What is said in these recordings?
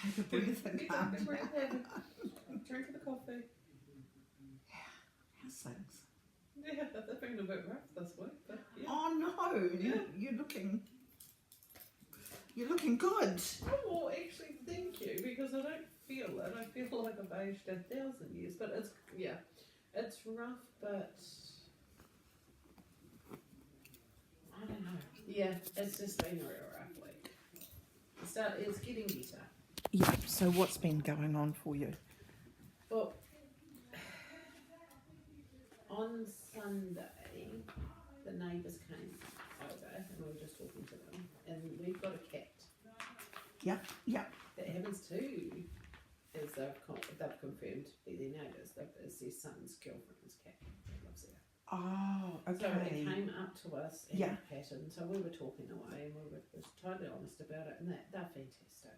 take a breath and calm Take a breath, down. have a drink of the coffee. How's things? Yeah, they've been a bit rough this week, but yeah. Oh no, you're looking good. Oh, well, actually, thank you, because I don't feel it. I feel like I've aged 1,000 years, but it's rough, but I don't know. Yeah, it's just been a real rough week. It's getting better. Yeah, so what's been going on for you? Well, on Sunday, the neighbours came over and we were just talking to them, and we've got a cat. Yeah. That happens too, as they've confirmed to be their neighbours. It's their son's girlfriend's cat that lives there. Oh, okay. So it came up to us and Yeah. patted, so we were talking away and we were totally honest about it, and they're fantastic.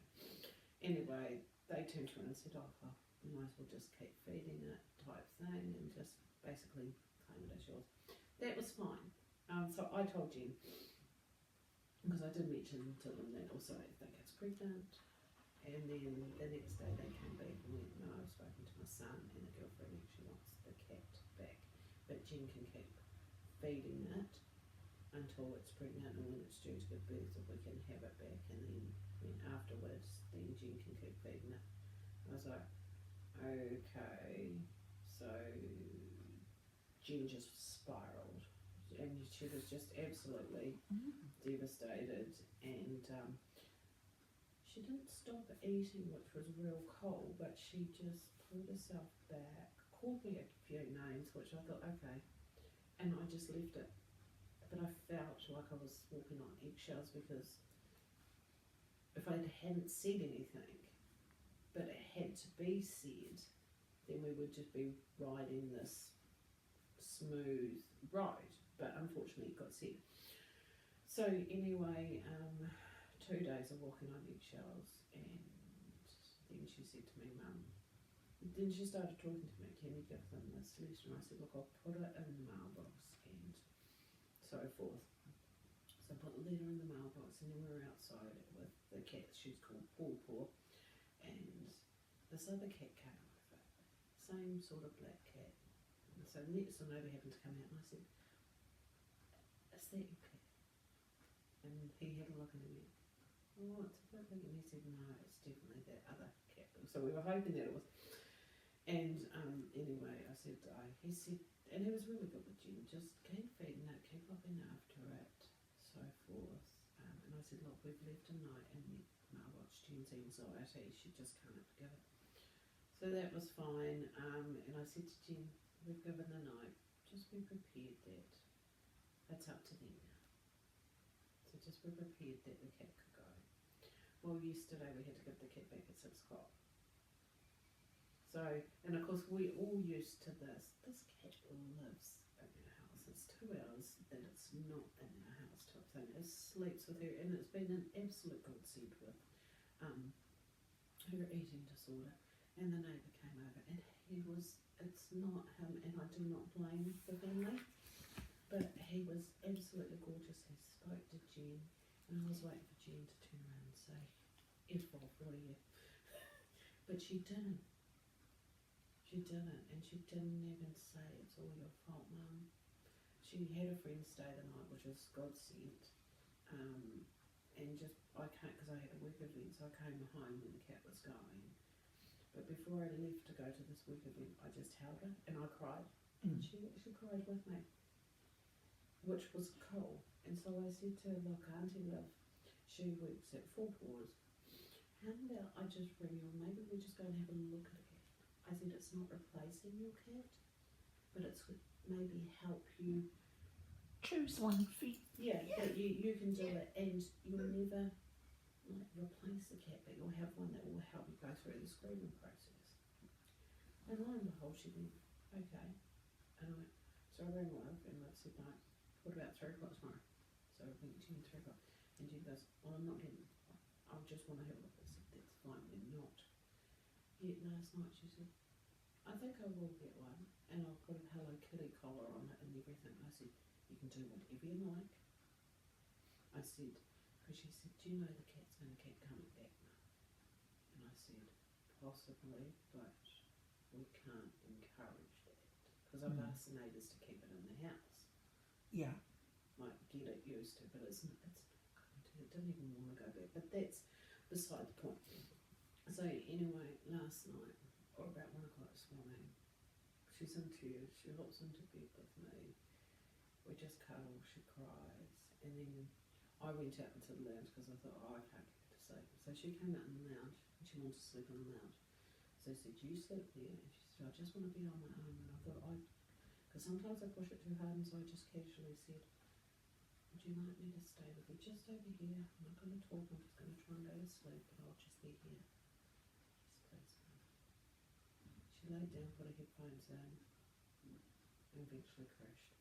Anyway, they turned around and said, oh, well, we might as well just keep feeding it type thing and just basically claim it as yours. That was fine. So I told Jen, because I did mention to them that also I think it's pregnant, and then the next day they came back and went, no, I've spoken to my son and the girlfriend actually wants the cat back, but Jen can keep feeding it until it's pregnant, and when it's due to give birth if we can have it back, and then afterwards then Jen can keep feeding it. I was like, okay. So Jen just spiraled and she was just absolutely devastated, and she didn't stop eating, which was real cool, but she just pulled herself back, called me a few names, which I thought, okay, and I just left it. But I felt like I was walking on eggshells, because if I hadn't said anything, but it had to be said, then we would just be riding this smooth ride. But unfortunately it got said. So anyway, 2 days of walking on eggshells, and then she said to me, Mum, then she started talking to me, can you give them this letter? And I said, look, I'll put it in the mailbox and so forth. So I put the letter in the mailbox, and then we were outside with the cat. She's called Paw Paw, and this other cat came over, same sort of black cat. And so the next door neighbour happened to come out, and I said, is that your cat? And he had a look and he went, oh, it's a bit big. And he said, no, it's definitely that other cat. So we were hoping that it was. And anyway, he said, and he was really good with Jen, just keep feeding it, keep looking after it, so forth. And I said, look, we've left a note in the mailbox, Jen's anxiety, she just can't give it. So that was fine. And I said to Jen, we've given the note, just be prepared that it's up to them now. So just be prepared that the cat could go. Well, yesterday we had to give the cat back at 6 o'clock. So, and of course we all used to this. This cat lives in our house. It's 2 hours that it's not in our house type thing. It sleeps with her, and it's been an absolute godsend with her eating disorder. And the neighbour came over, and it's not him, and I do not blame the family, but he was absolutely gorgeous. He spoke to Jen, and I was waiting for Jen to turn around and say, F off, what are you? But she didn't. And she didn't even say, it's all your fault, Mum. She had a friend stay the night, which was godsend, and just, I can't, because I had a work event, so I came home when the cat was going. But before I left to go to this work event, I just held her, and I cried, and she actually cried with me, which was cool. And so I said to her, look, Auntie Liv, she works at Four Paws, how about I just bring you, maybe we just go and have a look at it. I said, it's not replacing your cat, but it's maybe help you choose one for you. Yeah, that you can do it, and you'll never replace the cat, but you'll have one that will help you go through the screening process. And lo and behold, she went, okay. And so I rang Liv, and Liv said, no, what about 3 o'clock tomorrow? So I went to 3 o'clock, and Jen goes, well, I'm not getting, I just want to have a look. I said, that's fine, we're not. Yet last night she said, I think I will get one, and I'll put a Hello Kitty collar on it and everything. I said, you can do whatever you like. I said, because she said, do you know the cat's going to keep coming back now? And I said possibly, but we can't encourage that because I've asked the neighbours to keep it in the house, Yeah. like get it used to, but it's not going to. It didn't even want to go back, but that's beside the point. So anyway, last night, or about 1 o'clock this morning, she's in tears. She hops into bed with me. We just cuddle. She cries, and then I went out into the lounge because I thought, oh, I can't get her to sleep. So she came out in the lounge and she wanted to sleep in the lounge. So I said, you sleep there. And she said, I just want to be on my own. And I thought, because sometimes I push it too hard, and so I just casually said, would you like me to stay with you just over here? I'm not going to talk. I'm just going to try and go to sleep, but I'll just be here. Yes, please. She laid down, put her headphones in, and eventually crashed.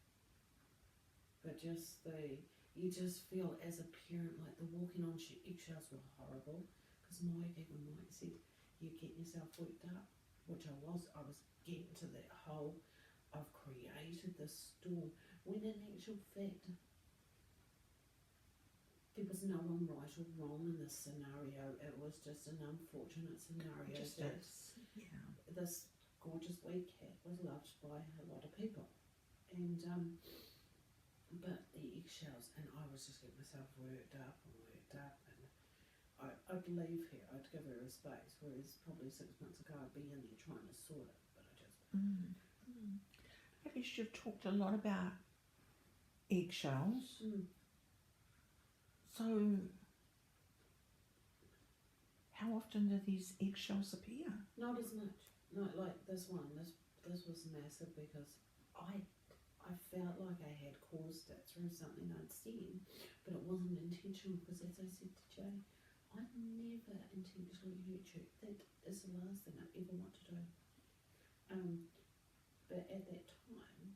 But you just feel as a parent, like the walking on eggshells were horrible, because even Mike said, you're getting yourself worked up, which I was getting to that whole, I've created this storm, when in actual fact, there was no one right or wrong in this scenario. It was just an unfortunate scenario. This gorgeous wee cat was loved by a lot of people, and but the eggshells, and I was just getting myself worked up, and I'd leave her, I'd give her a space, whereas probably 6 months ago I'd be in there trying to sort it, but I just. I guess you've talked a lot about eggshells. So, how often do these eggshells appear? Not as much. No, like this one. This was massive because I felt like I had caused it through something I'd seen, but it wasn't intentional. Because as I said to Jay, I never intentionally hurt you. That is the last thing I ever want to do. But at that time,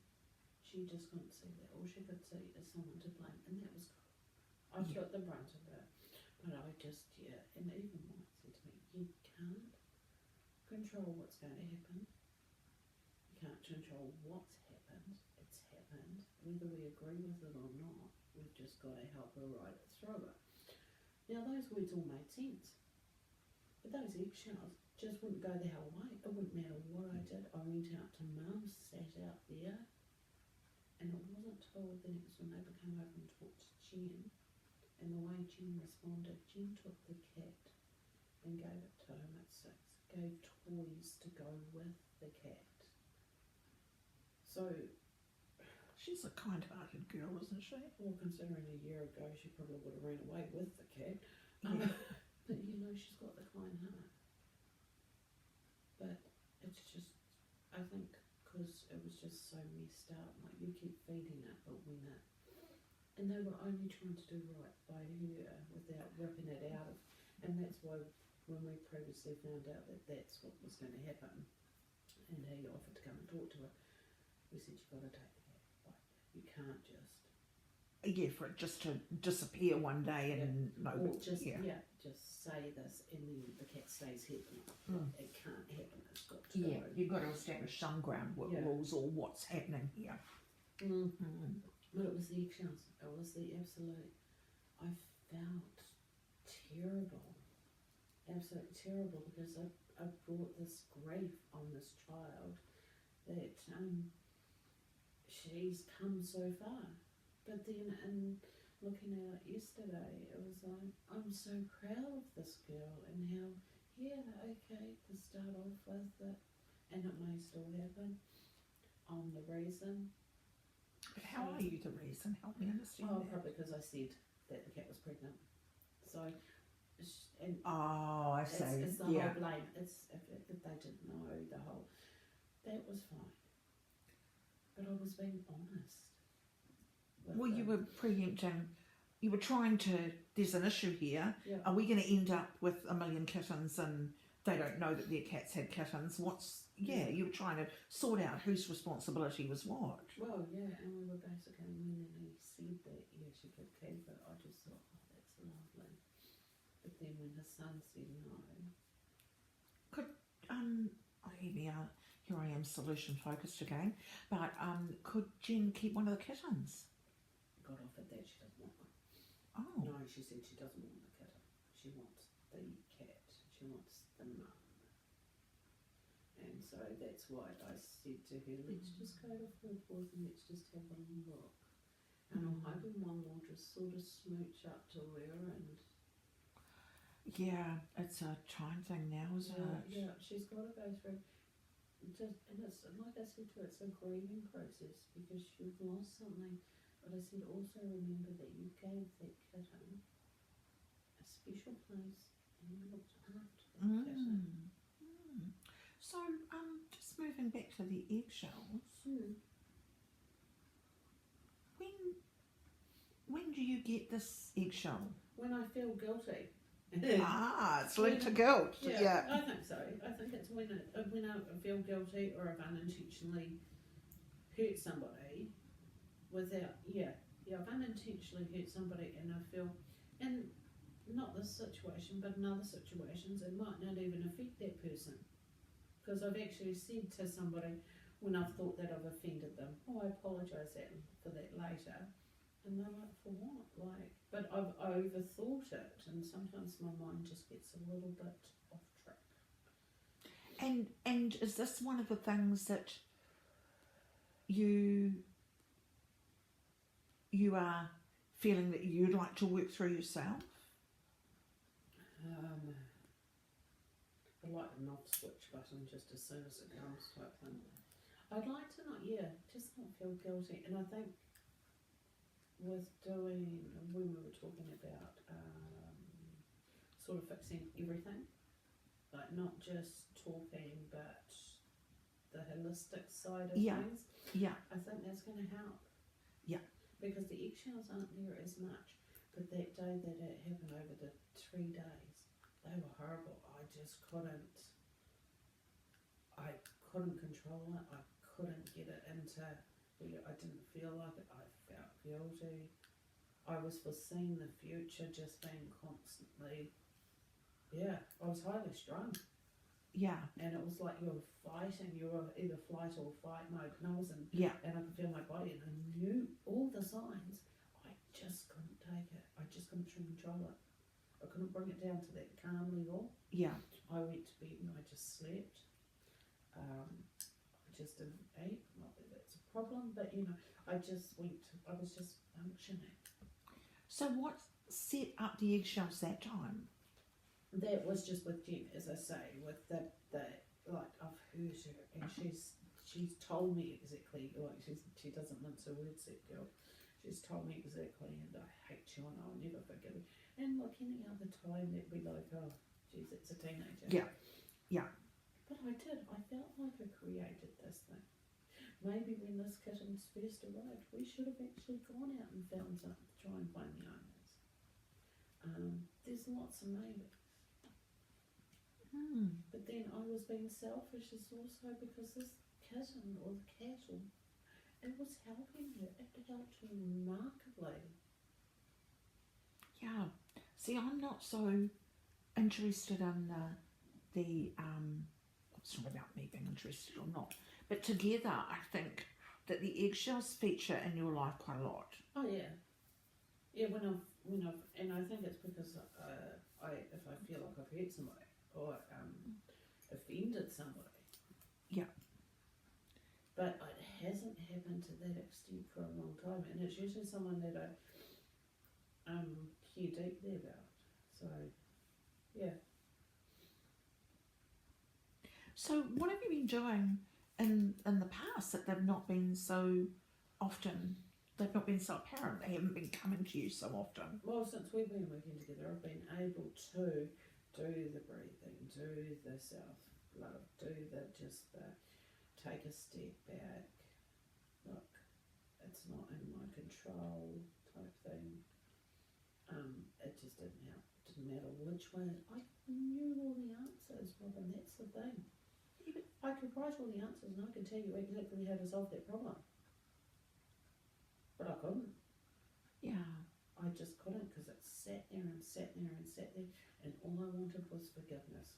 she just couldn't see that. All she could see is someone to blame, and that was. I took the brunt of it, but I just, and even Mike said to me, you can't control what's going to happen, you can't control what's happened, it's happened, whether we agree with it or not, we've just got to help her ride it through it. Now those words all made sense, but those eggshells just wouldn't go the hell away. It wouldn't matter what I did. I went out to Mum, sat out there, and it wasn't till the next door neighbour came over and talked to Jen. And the way Jen responded, Jen took the cat and gave it to him at 6, gave toys to go with the cat. So, She's a kind-hearted girl, isn't she? well, considering a year ago she probably would have ran away with the cat. But she's got the kind heart. But it's just, I think, because it was just so messed up, like you keep feeding it, but when it, and they were only trying to do right by her without ripping it out of, and that's why when we previously found out that that's what was going to happen, and he offered to come and talk to her, we said, you've got to take the cat, like, you can't just. Yeah, for it just to disappear one day and just say this and then the cat stays hidden. It can't happen, it's got to go. You've got to establish some ground rules or what's happening here. But it was the eggshells. It was the absolute. I felt terrible, absolutely terrible, because I brought this grief on this child that she's come so far. But then, in looking at it yesterday, it was like, I'm so proud of this girl and how, to start off with it, and it may still happen. I'm the reason. But how are you the reason? Help me understand that. Probably because I said that the cat was pregnant. So, and I see. It's the whole blame. It's if they didn't know the whole, that was fine. But I was being honest. Well, you were preempting. You were trying to. There's an issue here. Yeah. Are we going to end up with a million kittens and they don't know that their cats had kittens? You were trying to sort out whose responsibility was what. Well, and we were basically, when he said that, she could keep it, I just thought, that's lovely. But then when his son said no. Here I am solution focused again, but could Jen keep one of the kittens? Got off at that, she doesn't want one. Oh. No, she said she doesn't want the kitten. She wants the cat. She she wants the mum. And so that's why I said to her, let's just go to Fort Worth and let's just have a look. And I'm hoping one will just sort of smooch up to her and... Yeah, it's a time thing now, isn't it? Yeah, she's got to go through... and it's, like I said to her, it's a grieving process because you've lost something. But I said, also remember that you gave that kitten a special place and you looked after that kitten. So, just moving back to the eggshells, when do you get this eggshell? When I feel guilty. It's linked to guilt. Yeah. I think so. I think it's when I feel guilty or I've unintentionally hurt somebody without, I've unintentionally hurt somebody and I feel, and not this situation, but in other situations, it might not even affect that person. Because I've actually said to somebody when I've thought that I've offended them, I apologise for that later. And they're like, for what? Like, but I've overthought it, and sometimes my mind just gets a little bit off track. And is this one of the things that you are feeling that you'd like to work through yourself? I like an off switch button just as soon as it comes type thing. I'd like to not, just not feel guilty. And I think with doing, when we were talking about sort of fixing everything, like not just talking but the holistic side of things, I think that's going to help. Yeah. Because the eggshells aren't there as much, but that day that it happened over the 3 days, they were horrible. I just couldn't control it. I couldn't get it into where I didn't feel like it. I felt guilty. I was foreseeing the future just being constantly, I was highly strung. Yeah. And it was like you were fighting, you were either flight or fight mode, and I was in, and I could feel my body, and I knew all the signs. I just couldn't take it. I just couldn't control it. I couldn't bring it down to that calm level. Yeah. I went to bed and I just slept. I just didn't eat. Not that that's a problem, but I was just functioning. So what set up the eggshells that time? That was just with Jen, as I say, with the like I've heard her, and she's told me exactly, like she doesn't mince her words, that girl. She's told me exactly, and I hate you and I'll never forgive you. And like any other time, that'd be like, oh, geez, it's a teenager. Yeah. But I did. I felt like I created this thing. Maybe when this kitten's first arrived, we should have actually gone out and found something to try and find the owners. There's lots of maybes. But then I was being selfish as also because this kitten or the cattle, it was helping her. It helped her remarkably. Yeah. See, I'm not so interested in the it's not about me being interested or not, but together I think that the eggshells feature in your life quite a lot. Oh yeah. Yeah, when I've and I think it's because if I feel like I've hurt somebody or offended somebody. Yeah. But it hasn't happened to that extent for a long time, and it's usually someone that I care deeply about. So, yeah. So, what have you been doing in the past that they've not been so often? They've not been so apparent. They haven't been coming to you so often. Well, since we've been working together, I've been able to do the breathing, do the self-love, do the take a step back. Look, it's not in my control type thing. It just didn't help. It didn't matter which way. I knew all the answers, Robin. That's the thing. I could write all the answers and I could tell you exactly how to solve that problem. But I couldn't. Yeah. I just couldn't because it sat there and sat there and sat there, and all I wanted was forgiveness.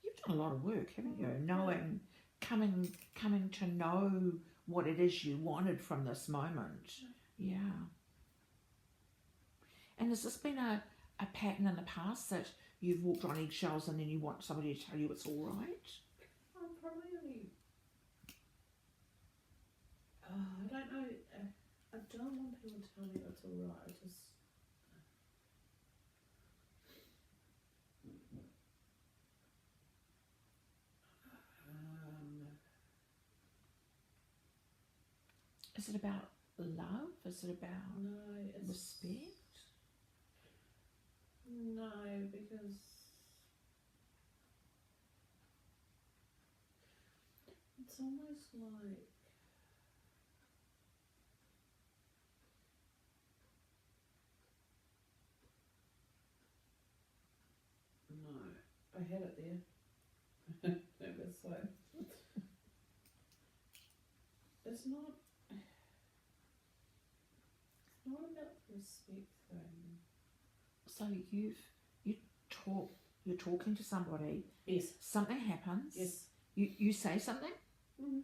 You've done a lot of work, haven't you? Knowing, coming to know what it is you wanted from this moment. Yeah. And has this been a a pattern in the past that you've walked on eggshells and then you want somebody to tell you it's all right? I'm probably only. I don't know. I don't want people to tell me it's all right. I just. Is it about love? Is it about No, it's respect? No, because it's almost like no. I had it there. It was like it's not. It's not about the respect thing. So you're talking to somebody, Yes. something happens, Yes. you say something, Mm.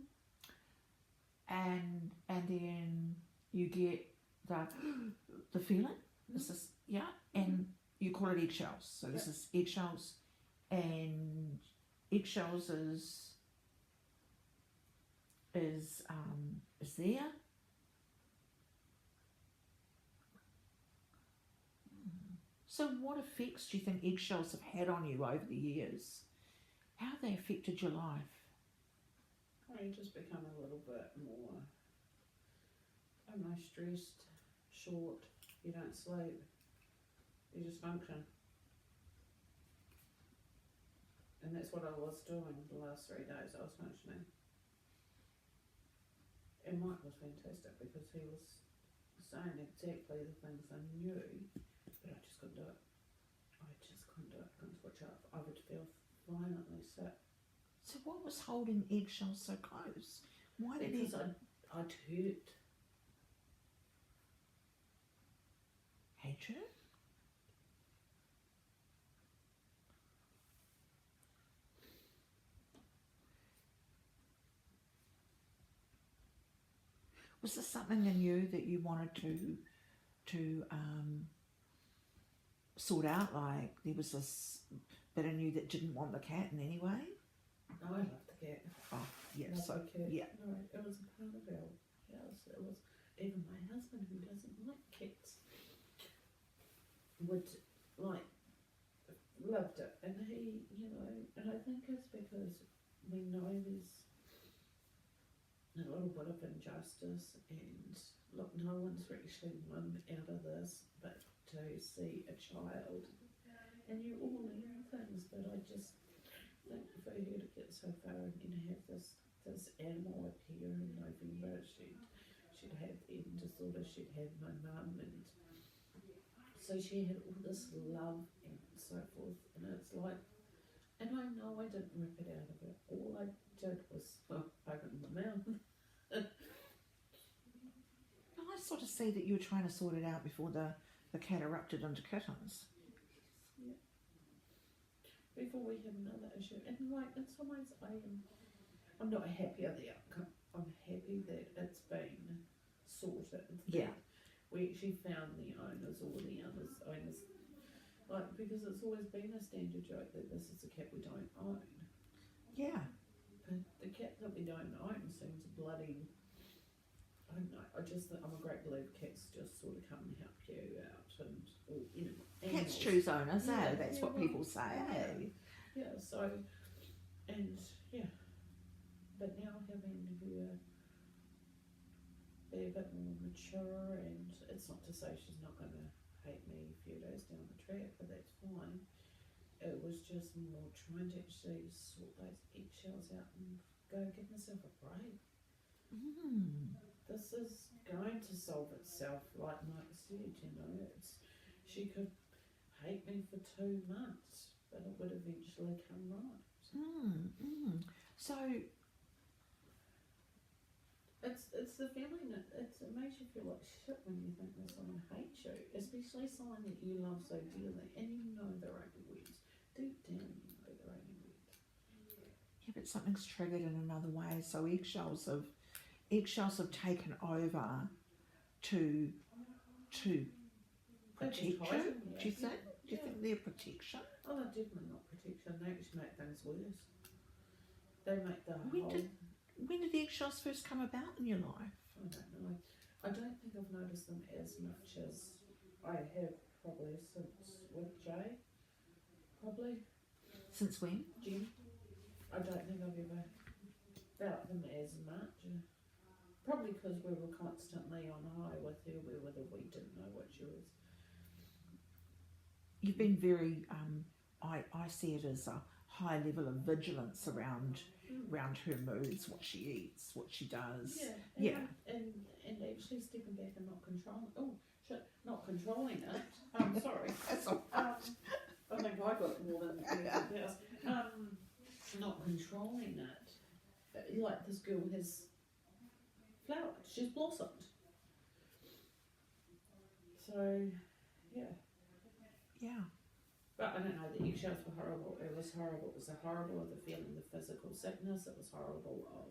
and then you get the feeling. This is and you call it eggshells. So this is eggshells, and eggshells is there. So what effects do you think eggshells have had on you over the years? How have they affected your life? Well, you just become a little bit more, I don't know, stressed, short, you don't sleep, you just function. And that's what I was doing the last 3 days, I was functioning. And Mike was fantastic because he was saying exactly the things I knew, but I just couldn't do it. I just couldn't do it, couldn't switch up. I would feel violently sick. So what was holding eggshells so close? Why did Because I'd hurt. hatred? Was there something in you that you wanted to sort out? Like there was this bit in you that didn't want the cat in any way? No, I love the cat. Oh, yeah. Love So the cat. yeah. No, it was a part of our house. It was even my husband, who doesn't like cats, would like loved it, and he, and I think it's because we know there's a little bit of injustice, and look, no one's actually won out of this, but to see a child, and you all learn things, but I just think for her to get so far and then have this animal appear in November, she'd had eating disorder, she'd had my mum, and so she had all this love and so forth, and it's like, and I know I didn't rip it out of her, all I did was open my mouth. I sort of see that you were trying to sort it out before the cat erupted into kittens. Yeah. Before we had another issue, and like in some ways I'm not happy at the outcome. I'm happy that it's been sorted. Yeah. We actually found the owners, or the others owners, like, because it's always been a standard joke that this is a cat we don't own. Yeah. But the cat that we don't own seems bloody. I don't know. I just think I'm a great believer cats just sort of come and help you out, and or Cats animals. choose owners, Yeah, That's yeah, what well, people say, yeah. Yeah. So, and yeah, but now having her be a bit more mature, and it's not to say she's not going to hate me a few days down the track, but that's fine. It was just more trying to actually sort those eggshells out and go give myself a break. This is going to solve itself, like Mike said, she could hate me for 2 months, but it would eventually come right. So it's the feeling that it makes you feel like shit when you think that someone hates you, especially someone that you love so dearly, and you know they're only words. Deep down you know they're only words. yeah, but something's triggered in another way. So eggshells have taken over to protect you. Do you think? their protection? Oh, they're definitely not protection. They actually make things worse. They make the When whole. When did eggshells first come about in your life? I don't know. I don't think I've noticed them as much as I have probably since with Jay. Probably Since when? Jim. I don't think I've ever felt them as much. Probably because we were constantly on high with her, whether we didn't know what she was. You've been very, I see it as a high level of vigilance around her moods, what she eats, what she does. Yeah. And actually stepping back and not controlling. Oh shit, not controlling it. Sorry. That's all right. I think I got more than anything else. Not controlling it. Like this girl has flowered. She's blossomed. So, yeah. Yeah. But I don't know, the eggshells were horrible. It was horrible. It was horrible of the feeling, the physical sickness. It was horrible of...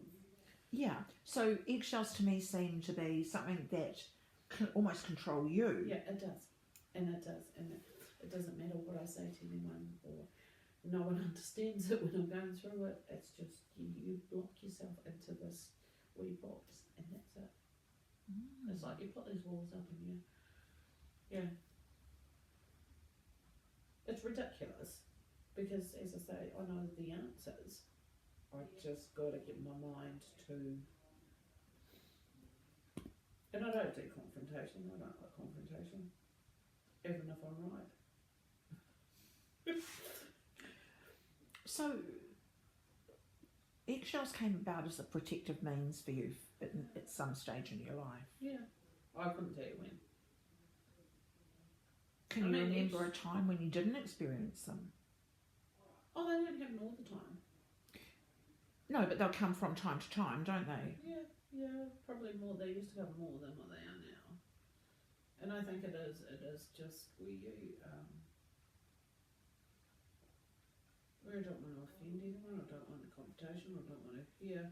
Yeah. So eggshells to me seem to be something that can almost control you. Yeah, it does. And it does. And it doesn't matter what I say to anyone or no one understands it when I'm going through it. It's just you block yourself into this wee box and that's it. It's like you put these walls up and you... Yeah. It's ridiculous because, as I say, I know the answers. I just got to get my mind to... And I don't do confrontation. I don't like confrontation, even if I'm right. So eggshells came about as a protective means for you at some stage in your life. Yeah. I couldn't tell you when. Can you remember a time when you didn't experience them? Oh, they don't happen all the time. No, but they'll come from time to time, don't they? Yeah, probably more. They used to come more than what they are now. And I think it is just where you, where I don't want to offend anyone, I don't want a confrontation, I don't want to hear.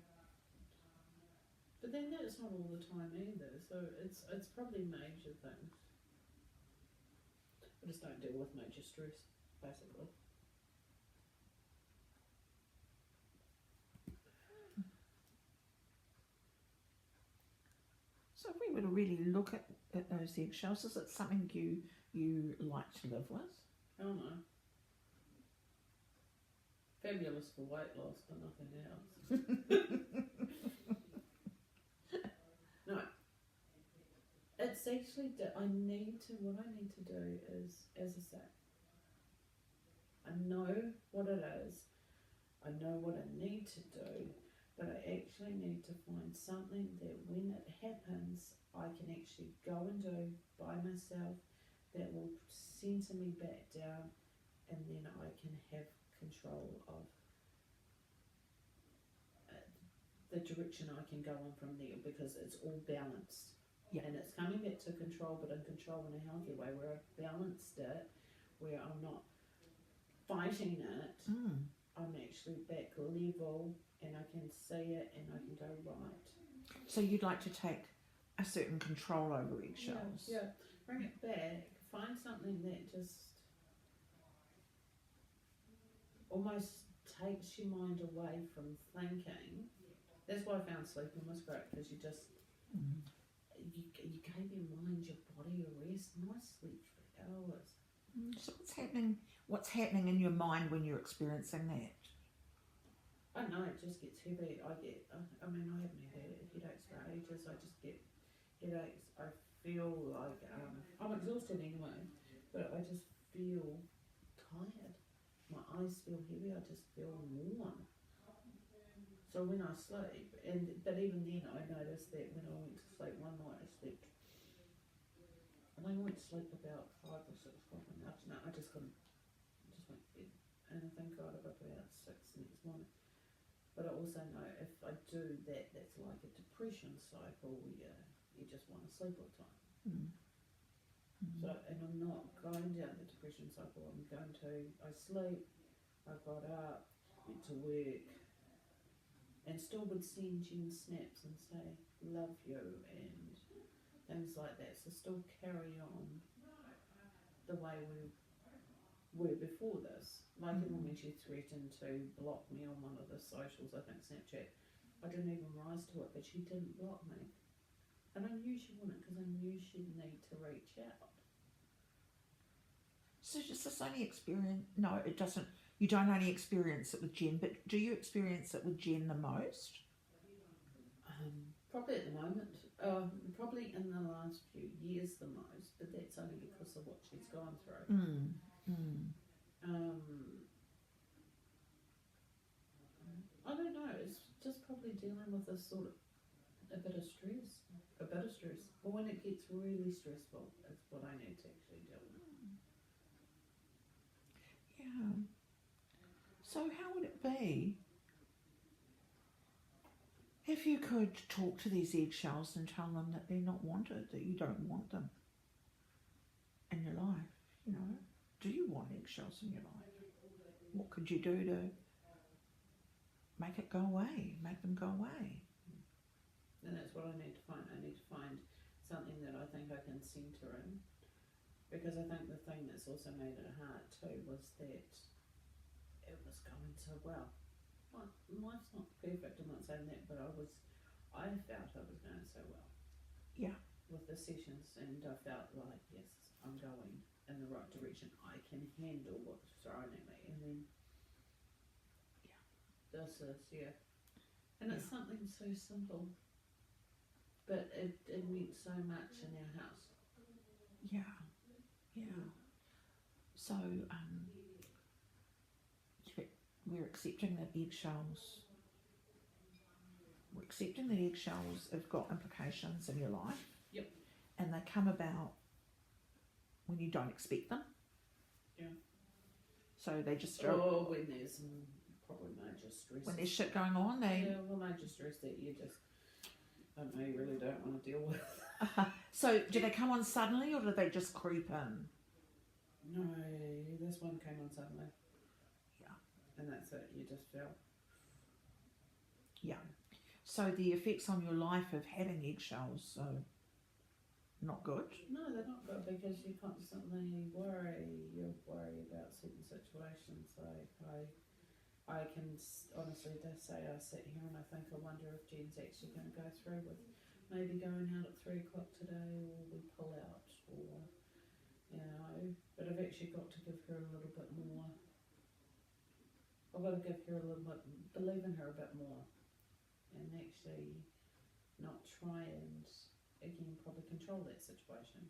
But then that's not all the time either, so it's probably major things. I just don't deal with major stress, basically. So if we were to really look at those eggshells, is it something you like to live with? Oh no. Fabulous for weight loss, but nothing else. No. It's actually, what I need to do is, as I say, I know what it is, I know what I need to do, but I actually need to find something that when it happens, I can actually go and do by myself that will center me back down, and then I can have control of the direction I can go on from there, because it's all balanced. Yeah. And it's coming back to control, but in control in a healthy way, where I've balanced it, where I'm not fighting it, I'm actually back level, and I can see it, and I can go right. So you'd like to take a certain control over eggshells? Yeah, bring it back, find something that just almost takes your mind away from thinking. That's why I found sleeping was great, because you just, you gave your mind, your body a rest. Nice sleep for hours. So what's happening in your mind when you're experiencing that? I don't know, it just gets heavy. I haven't had headaches for ages. I just get headaches. I feel like, I'm exhausted anyway, but I just feel tired. My eyes feel heavy, I just feel warm. So when I sleep, but even then I noticed that when I went to sleep one night, I went to sleep about 5 or 6 o'clock in the afternoon. I just went to bed, and I think I got up about 6 the next morning. But I also know if I do that, that's like a depression cycle where you just want to sleep all the time. So, and I'm not going down the depression cycle, I sleep, I got up, went to work, and still would send Jen snaps and say, love you, and things like that. So still carry on the way we were before this. Like even when she threatened to block me on one of the socials, I think Snapchat, I didn't even rise to it, but she didn't block me. And I knew she wouldn't because I knew she'd need to reach out. So does this only experience? No, it doesn't. You don't only experience it with Jen, but do you experience it with Jen the most? Probably at the moment. Probably in the last few years the most, but that's only because of what she's gone through. I don't know. It's just probably dealing with this sort of a bit of stress. But when it gets really stressful, it's what I need to actually deal with. Yeah. So how would it be if you could talk to these eggshells and tell them that they're not wanted, that you don't want them in your life? You know, do you want eggshells in your life? What could you do to make it go away, make them go away? And that's what I need to find. I need to find something that I think I can centre in. Because I think the thing that's also made it hard too was that it was going so well. Well, life's not perfect, I'm not saying that, but I felt I was going so well. Yeah. With the sessions, and I felt like, yes, I'm going in the right direction. I can handle what's thrown at me, and then, this is, and it's something so simple, but it meant so much in our house. Yeah. So, we're accepting that eggshells have got implications in your life. Yep. And they come about when you don't expect them. Yeah. So they just when there's probably major stress. When there's shit going on, major stress that you just you really don't want to deal with. So do they come on suddenly, or do they just creep in? No, this one came on suddenly. Yeah. And that's it, you just feel. Yeah. So the effects on your life of having eggshells, so not good? No, they're not good because you constantly worry. You worry about certain situations. Like I can honestly just say I sit here and I think I wonder if Jen's actually going to go through with maybe going out at 3 o'clock today, or we pull out, or but I've actually got to give her a little bit more. I've got to give her a little bit, believe in her a bit more, and actually not try and again probably control that situation.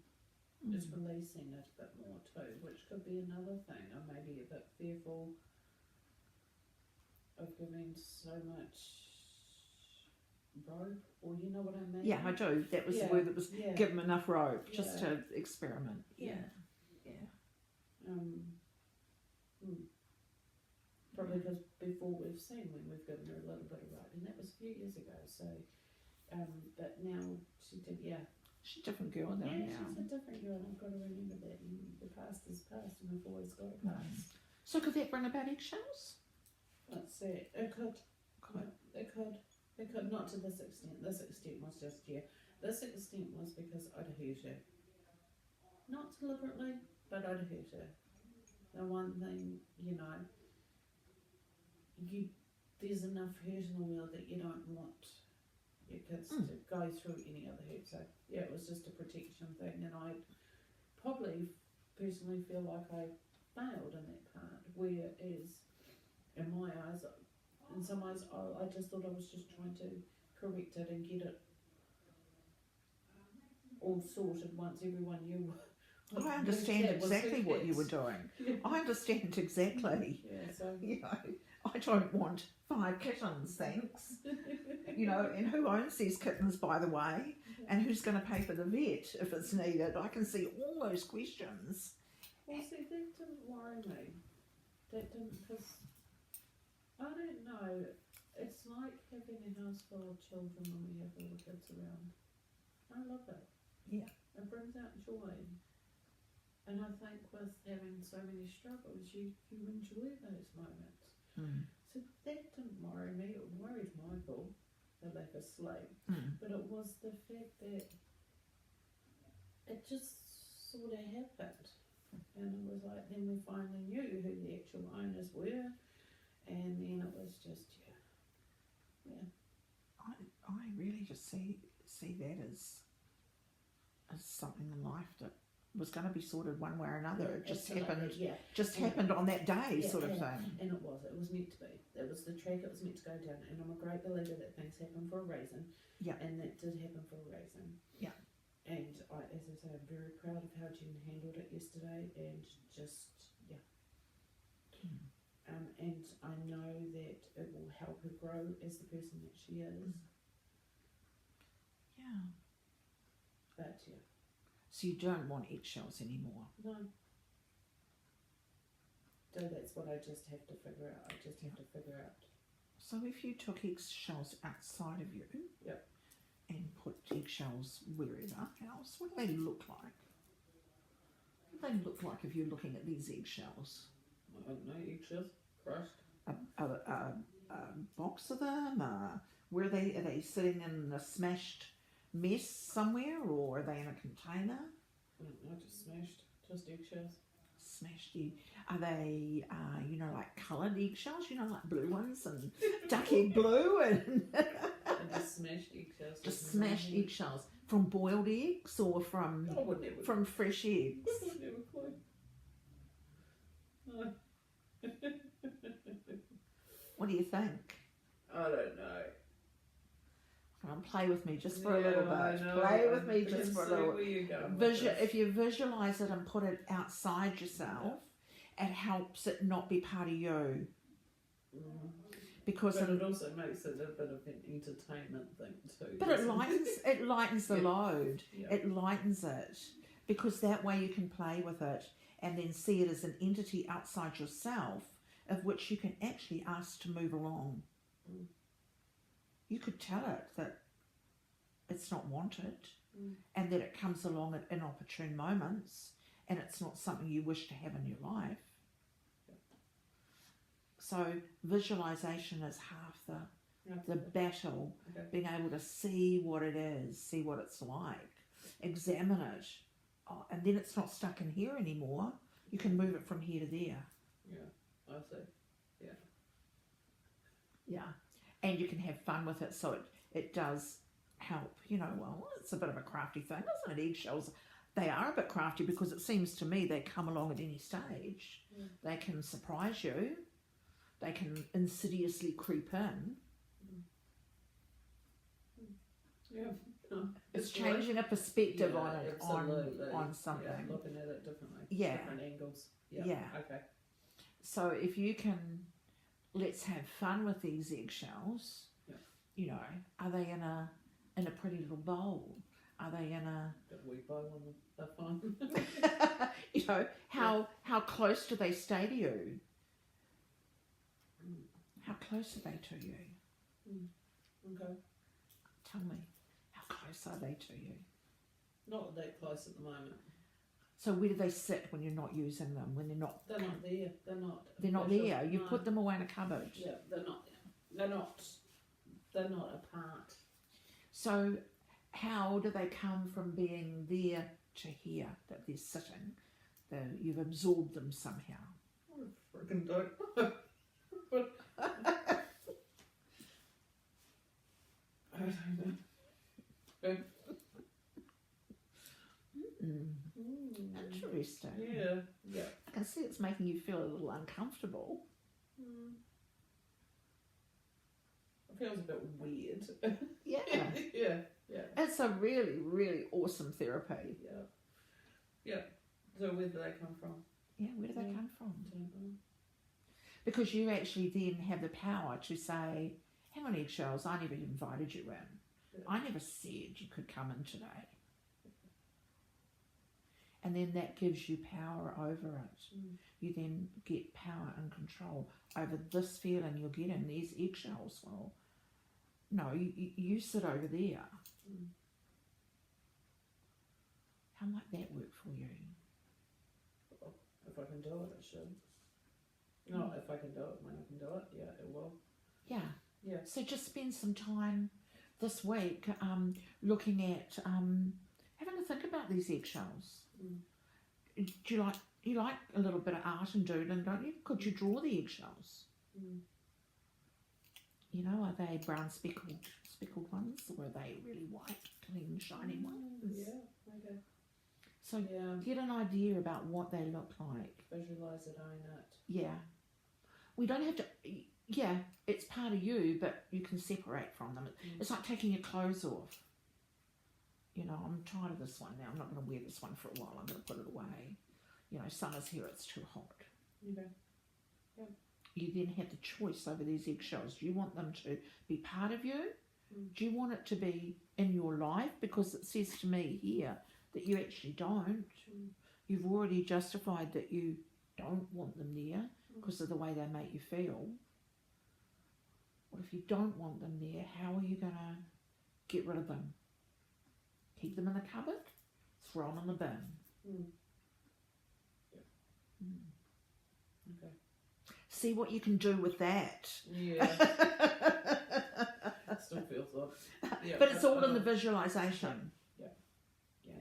Just releasing it a bit more too, which could be another thing. I may be a bit fearful of giving so much rope, or you know what I mean? Yeah, I do. That was the word that was give them enough rope just to experiment. Probably because before we've seen when we've given her a little bit of rope, and that was a few years ago. So, but now she did. She's a different girl now. She's a different girl, and I've got to remember that. And the past is past, and we've always got a past. So could that bring about eggshells? Let's see. It could. It could, not to this extent. This extent was just, this extent was because I'd hurt her. Not deliberately, but I'd hurt her. The one thing, there's enough hurt in the world that you don't want your kids to go through any other hurt. So, it was just a protection thing, and I probably personally feel like I failed in that part, whereas in my eyes, in some ways, I just thought I was just trying to correct it and get it all sorted once everyone knew. I understand exactly what you were doing. I understand exactly. I don't want 5 kittens, thanks. And who owns these kittens, by the way? And who's going to pay for the vet if it's needed? I can see all those questions. Well, see, that didn't worry me. That didn't, because I don't know. It's like having a house full of children when we have all the kids around. I love it. Yeah. It brings out joy. And I think with having so many struggles, you enjoy those moments. So that didn't worry me. It worried Michael, the lack of sleep. But it was the fact that it just sort of happened. and it was like, then we finally knew who the actual owners were, and then it was just, I really just see that as something in life that was going to be sorted one way or another. It just happened. Yeah. Happened on that day, Yeah, sort of and, thing. And it was meant to be. It was the track it was meant to go down, and I'm a great believer that things happen for a reason. Yeah. And that did happen for a reason. Yeah. And as I say, I'm very proud of how Jen handled it yesterday, and just and I know that it will help her grow as the person that she is. Yeah. But yeah. So you don't want eggshells anymore? No. So that's what I just have to figure out. So if you took eggshells outside of you, Yep. and put eggshells wherever else, what do they look like? What do they look like if you're looking at these eggshells? I don't know, eggshells, crushed. A box of them? Where are they? Are they sitting in a smashed mess somewhere, or are they in a container? I don't know, just smashed, just eggshells. Smashed egg. Are they, like coloured eggshells? Like blue ones and duck egg blue and Just smashed eggshells. just smashed eggshells from boiled eggs or from fresh eggs? I would never clue. No. What do you think? I don't know. Come on, play with me just for a little bit. Know. Play with me just for a little. Where you're going with this. If you visualise it and put it outside yourself, it helps it not be part of you. Because but it also makes it a bit of an entertainment thing too. But it lightens the load. Yeah. It lightens it, because that way you can play with it and then see it as an entity outside yourself, of which you can actually ask to move along. You could tell it that it's not wanted, and that it comes along at inopportune moments, and it's not something you wish to have in your life. So visualization is half the battle. Okay. Being able to see what it is, see what it's like, examine it, and then it's not stuck in here anymore. You can move it from here to there. Yeah, I see. Yeah. Yeah, and you can have fun with it. So it does help. Well, it's a bit of a crafty thing, isn't it? Eggshells, they are a bit crafty, because it seems to me they come along at any stage. They can surprise you. They can insidiously creep in. Yeah. It's changing a perspective on it, absolutely. on something. Yeah, looking at it differently. Yeah. Different angles. Yeah. Okay. So if you can, let's have fun with these eggshells. Yeah. Are they in a pretty little bowl? Are they in a? Got a wee bow on the phone. How close do they stay to you? How close are they to you? Okay. Tell me, how close are they to you? Not that close at the moment. So where do they sit when you're not using them? When they're not? They're not there. They're not there. You put them away in a cupboard. Yeah, they're not there. They're not apart. So how do they come from being there to here, that they're sitting? You've absorbed them somehow. I freaking don't know. I don't know. Interesting. Yeah. I can see it's making you feel a little uncomfortable. It feels a bit weird. Yeah. Yeah. It's a really, really awesome therapy. Yeah. So where do they come from? Yeah, where do they come from? I don't know. Because you actually then have the power to say, hang on, eggshells, I never invited you in. Yeah. I never said you could come in today. And then that gives you power over it. You then get power and control over this feeling you're getting, these eggshells. Well, no, you sit over there. How might that work for you? Well, if I can do it, it should. No, if I can do it, when I can do it, yeah, it will. Yeah. So just spend some time this week looking at, having to think about these eggshells. Do you like You like a little bit of art and doodling, don't you? Could you draw the eggshells? Mm. You know, are they brown speckled ones, or are they really white, clean, shiny ones? Yeah, okay. So Yeah, get an idea about what they look like. visualise it, own it. Yeah. We don't have to, yeah, it's part of you, but you can separate from them. It's like taking your clothes off. You know, I'm tired of this one now. I'm not going to wear this one for a while. I'm going to put it away. You know, summer's here, it's too hot. Okay. You then have the choice over these eggshells. Do you want them to be part of you? Do you want it to be in your life? Because it says to me here that you actually don't. You've already justified that you don't want them there because of the way they make you feel. What if you don't want them there? How are you going to get rid of them? Keep them in the cupboard? Throw them in the bin? Okay. See what you can do with that. Yeah. Still feels odd. Yeah, But it's all in the visualisation. Yeah,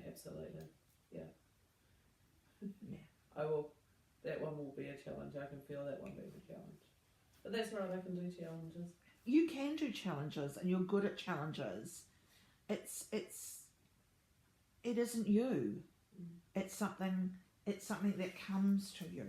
absolutely. Yeah. Yeah. I will. That one will be a challenge. I can feel that one being a challenge. But that's right. I can do challenges. You can do challenges, and you're good at challenges. It isn't you. It's something that comes to you.